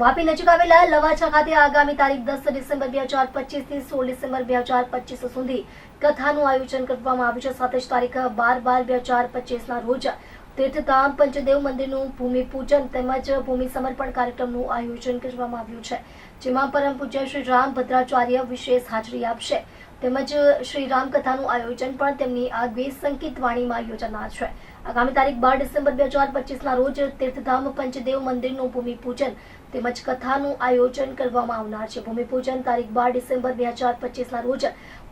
વાપી નજીક આવેલા લવાછા ખાતે આગામી તારીખ 10 ડિસેમ્બર 2025 થી 16 ડિસેમ્બર 2025 સુધી કથાનું આયોજન કરવામાં આવ્યું છે। સાથે જ તારીખ 12/12/2025 ના રોજ તીર્થધામ પંચદેવ મંદિરનું ભૂમિ પૂજન તેમજ ભૂમિ સમર્પણ કાર્યક્રમનું આયોજન કરવામાં આવ્યું છે, જેમાં પરમ પૂજ્ય શ્રી રામભદ્રાચાર્ય વિશેષ હાજરી આપશે તેમજ શ્રી રામકથાનું આયોજન પણ તેમની આગવી સંગીત વાણીમાં યોજાનાર છે। આગામી તારીખ 12 ડિસેમ્બર 2025 ના રોજ તીર્થધામ પંચદેવ મંદિરનું ભૂમિ પૂજન તેમજ કથાનું આયોજન કરવામાં આવનાર છે। ભૂમિ પૂજન તારીખ 12 ડિસેમ્બર 2025 ના રોજ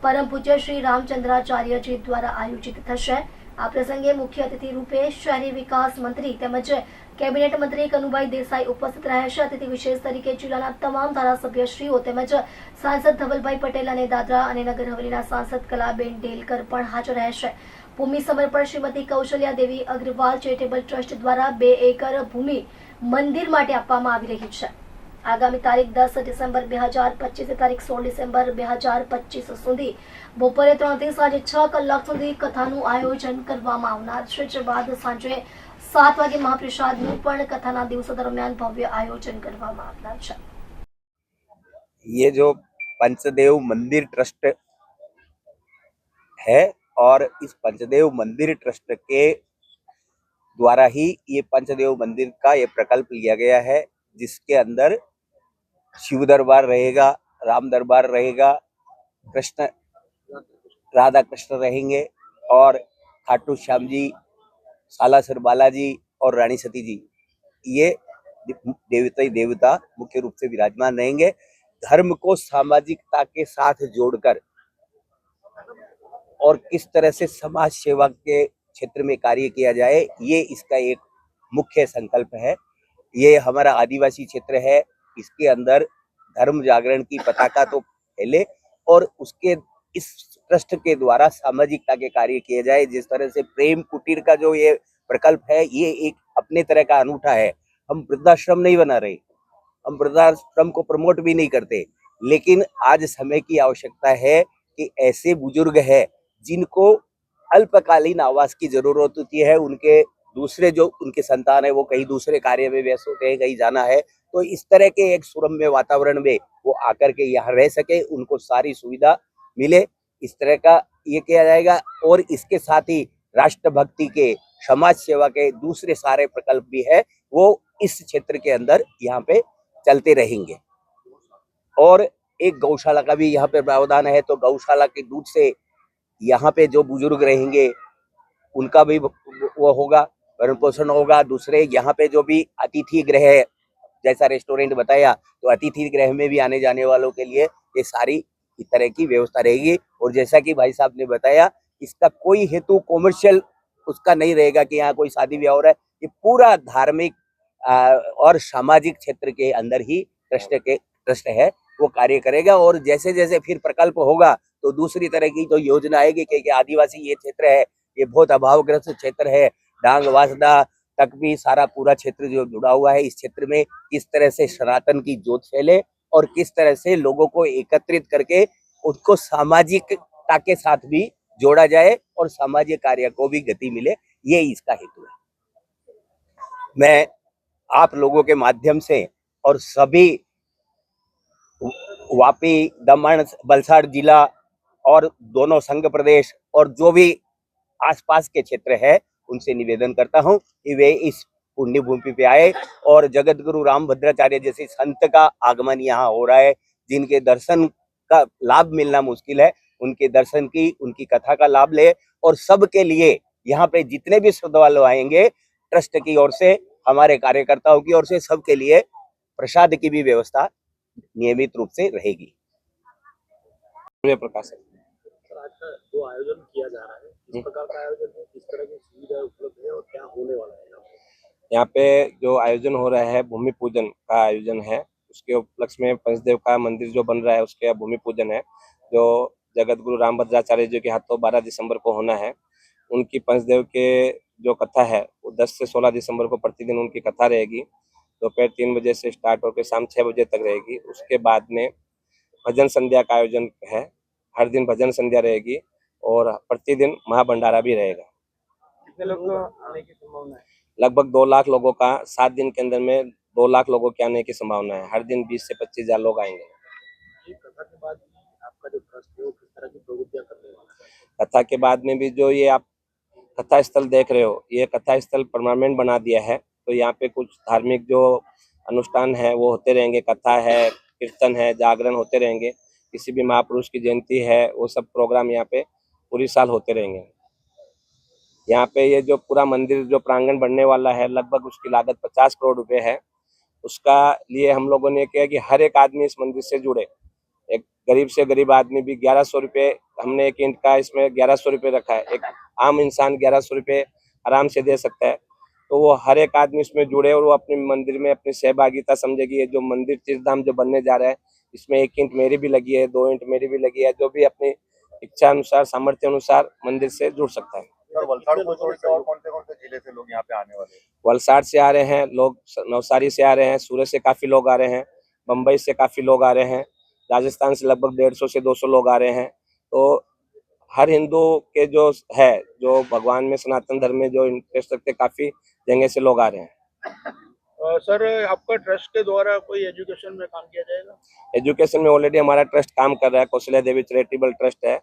પરમ પૂજ્ય શ્રી રામચંદ્રાચાર્યજી દ્વારા આયોજિત થશે। આ પ્રસંગે મુખ્ય અતિથિ રૂપે શહેરી વિકાસ મંત્રી તેમજ કેબિનેટ મંત્રી કનુભાઈ દેસાઈ ઉપસ્થિત રહેશે। અતિથિ વિશેષ તરીકે જિલ્લાના તમામ ધારાસભ્યશ્રીઓ તેમજ સાંસદ ધવલભાઈ પટેલ અને દાદરા અને નગર હવેલીના સાંસદ કલાબેન ડેલકર પણ હાજર રહેશે। ભૂમિ સમર્પણ શ્રીમતી કૌશલ્યા દેવી અગ્રવાલ ચેરિટેબલ ટ્રસ્ટ દ્વારા 2 એકર ભૂમિ મંદિર માટે આપવામાં આવી રહી છે। આગામી તારીખ 10 ડિસેમ્બર 2025 તારીખ 16 ડિસેમ્બર 2025 સુધી બપોરે 3 થી સાંજે 6 કલાક સુધી કથાનું આયોજન કરવામાં આવનાર છે, જે બાદ સાંજે 7 વાગે મહાપ્રસાદનું પણ કથાના દિવસો દરમિયાન ભવ્ય આયોજન કરવામાં આવનાર છે। ये जो पंचदेव मंदिर ट्रस्ट है और इस पंचदेव मंदिर ट्रस्ट के द्वारा ही ये पंचदेव मंदिर का ये प्रकल्प लिया गया है, जिसके अंदर शिव दरबार रहेगा, राम दरबार रहेगा, कृष्ण राधा कृष्ण रहेंगे और खाटू श्याम जी, सालासर बालाजी और रानी सती जी ये देवता मुख्य रूप से विराजमान रहेंगे। धर्म को सामाजिकता के साथ जोड़कर और किस तरह से समाज सेवा के क्षेत्र में कार्य किया जाए, ये इसका एक मुख्य संकल्प है। ये हमारा आदिवासी क्षेत्र है, इसके अंदर धर्म जागरण की पताका तो फैले और उसके इस ट्रस्ट के द्वारा सामाजिकता के कार्य किए जाए। जिस तरह से प्रेम कुटीर का जो ये प्रकल्प है, ये एक अपने तरह का अनूठा है। हम वृद्धाश्रम नहीं बना रहे, हम वृद्धाश्रम को प्रमोट भी नहीं करते, लेकिन आज समय की आवश्यकता है कि ऐसे बुजुर्ग हैं जिनको अल्पकालीन आवास की जरूरत होती है, उनके दूसरे जो उनके संतान है वो कहीं दूसरे कार्य में व्यस्त होते हैं, कहीं जाना है, तो इस तरह के एक सुरम्य वातावरण में वो आकर के यहाँ रह सके, उनको सारी सुविधा मिले, इस तरह का ये किया जाएगा। और इसके साथ ही राष्ट्रभक्ति के, समाज सेवा के दूसरे सारे प्रकल्प भी है, वो इस क्षेत्र के अंदर यहाँ पे चलते रहेंगे। और एक गौशाला का भी यहाँ पे प्रावधान है, तो गौशाला के दूध से यहाँ पे जो बुजुर्ग रहेंगे उनका भी वो होगा, भरण पोषण होगा। दूसरे यहाँ पे जो भी अतिथि गृह है, जैसा रेस्टोरेंट बताया, तो अतिथि गृह में भी आने जाने वालों के लिए ये सारी इस तरह की व्यवस्था रहेगी। और जैसा कि भाई साहब ने बताया, इसका कोई हेतु कॉमर्शियल उसका नहीं रहेगा कि यहाँ कोई शादी ब्याह हो रहा है। ये पूरा धार्मिक और सामाजिक क्षेत्र के अंदर ही ट्रस्ट है, वो कार्य करेगा। और जैसे जैसे फिर प्रकल्प होगा तो दूसरी तरह की जो योजना आएगी कि आदिवासी ये क्षेत्र है, ये बहुत अभावग्रस्त क्षेत्र है, डांग वासदा तक भी सारा पूरा क्षेत्र जो जुड़ा हुआ है, इस क्षेत्र में किस तरह से सनातन की ज्योत फैले और किस तरह से लोगों को एकत्रित करके उनको सामाजिकता के साथ भी जोड़ा जाए और सामाजिक कार्य को भी गति मिले, ये इसका हेतु है। मैं आप लोगों के माध्यम से और सभी वापी, दमन, वलसाड़ जिला और दोनों संघ प्रदेश और जो भी आसपास के क्षेत्र है, उनसे निवेदन करता हूं कि वे इस पुण्य भूमि पे आए और जगत गुरु रामभद्राचार्य जैसे संत का आगमन यहाँ हो रहा है, जिनके दर्शन का लाभ मिलना मुश्किल है, उनके दर्शन की, उनकी कथा का लाभ ले। और सबके लिए यहाँ पे जितने भी श्रद्धालु आएंगे, ट्रस्ट की ओर से, हमारे कार्यकर्ताओं की ओर से, सबके लिए प्रसाद की भी व्यवस्था नियमित रूप से रहेगी। प्रकाश आज का जो आयोजन किया जा रहा है, किस प्रकार का आयोजन है, किस तरह की सुविधा उपलब्ध है और क्या होने वाला है यहाँ पे जो आयोजन हो रहा है, भूमि पूजन का आयोजन है। उसके उपलक्ष्य में पंचदेव का मंदिर जो बन रहा है, उसके भूमि पूजन है, जो जगत गुरु रामभद्राचार्य जी के हाथों 12 दिसंबर को होना है। उनकी पंचदेव के जो कथा है वो 10 से 16 दिसंबर को प्रतिदिन उनकी कथा रहेगी। दोपहर 3 बजे से स्टार्ट होकर शाम 6 बजे तक रहेगी। उसके बाद में भजन संध्या का आयोजन है, हर दिन भजन संध्या रहेगी और प्रतिदिन महाभंडारा भी रहेगा। कितने लोग आने की संभावना है? लगभग 2 लाख लोगों का 7 दिन के अंदर में 2 लाख लोगों के आने की संभावना है। हर दिन 20 से 25 हजार लोग आएंगे। ये कथा के बाद भी आपका जो ट्रस्ट है वो किस तरह की प्रवृत्तियां करने वाला है? कथा के बाद में भी जो ये आप कथा स्थल देख रहे हो, ये कथा स्थल परमानेंट बना दिया है। तो यहाँ पे कुछ धार्मिक जो अनुष्ठान है वो होते रहेंगे, कथा है, कीर्तन है, जागरण होते रहेंगे। किसी भी महापुरुष की जयंती है, वो सब प्रोग्राम यहाँ पे पूरी साल होते रहेंगे। यहाँ पे ये जो पूरा मंदिर जो प्रांगण बनने वाला है, लगभग उसकी लागत 50 करोड़ रुपए है। उसका लिए हम लोगों ने किया कि हर एक आदमी इस मंदिर से जुड़े। एक गरीब से गरीब आदमी भी 1100 रुपये, हमने एक ईंट का इसमें 1100 रुपये रखा है। एक आम इंसान 1100 रुपये आराम से दे सकता है। तो वो हर एक आदमी इसमें जुड़े और वो अपने मंदिर में अपनी सहभागिता समझे कि ये जो मंदिर तीर्थधाम जो बनने जा रहा है, इसमें 1 ईंट मेरी भी लगी है, 2 ईंट मेरी भी लगी है। जो भी अपनी इच्छा अनुसार, सामर्थ्य अनुसार मंदिर से जुड़ सकता है। और वलसाड़ को छोड़ के और कौन से जिले से लोग यहाँ पे आने वाले हैं? वलसाड़ से आ रहे हैं लोग, नवसारी से आ रहे हैं, सूरत से काफी लोग आ रहे हैं, बम्बई से काफी लोग आ रहे हैं, राजस्थान से लगभग 150 से 200 लोग आ रहे हैं। तो हर हिंदू के जो है, जो भगवान में सनातन धर्म में जो इंटरेस्ट रखते, काफी जगह से लोग आ रहे हैं। सर, आपका ट्रस्ट के द्वारा कोई एजुकेशन में काम किया जाएगा? एजुकेशन में ऑलरेडी हमारा ट्रस्ट काम कर रहा है। कौशल्या देवी चैरिटेबल ट्रस्ट है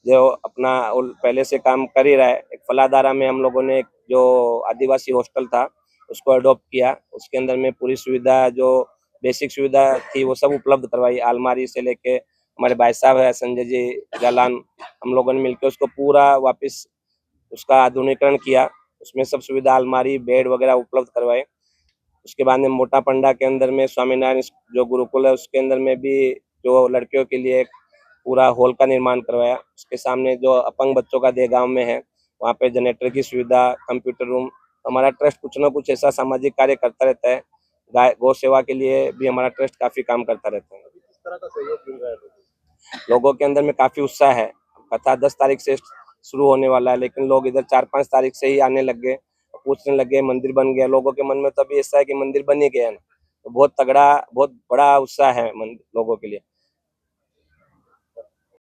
जो अपना पहले से काम कर ही रहा है। एक फलादारा में हम लोगों ने एक जो आदिवासी हॉस्टल था उसको अडॉप्ट किया। उसके अंदर में पूरी सुविधा, जो बेसिक सुविधा थी वो सब उपलब्ध करवाई। अलमारी से लेके हमारे भाई साहब है संजय जी जालान, हम लोगों ने मिलकर उसको पूरा वापस उसका आधुनिकीकरण किया। उसमें सब सुविधा, अलमारी, बेड वगैरह उपलब्ध करवाए। उसके बाद में मोटा पंडा के अंदर में स्वामीनारायण जो गुरुकुल है उसके अंदर में भी जो लड़कियों के लिए एक पूरा हॉल का निर्माण करवाया। उसके सामने जो अपंग बच्चों का देहगांव में है, वहाँ पे जनरेटर की सुविधा, कंप्यूटर रूम। हमारा ट्रस्ट कुछ ना कुछ ऐसा सामाजिक कार्य करता रहता है। गौ सेवा के लिए भी हमारा ट्रस्ट काफी काम करता रहता है। किस तरह का सहयोग मिल रहा है लोगों को? लोगों के अंदर में काफी उत्साह है। कथा 10 तारीख से शुरू होने वाला है, लेकिन लोग इधर 4-5 तारीख से ही आने लग गए, पूछने लगे मंदिर बन गया। लोगों के मन में तो अभी ऐसा है कि मंदिर बन ही गया ना, तो बहुत तगड़ा, बहुत बड़ा उत्साह है लोगों के लिए।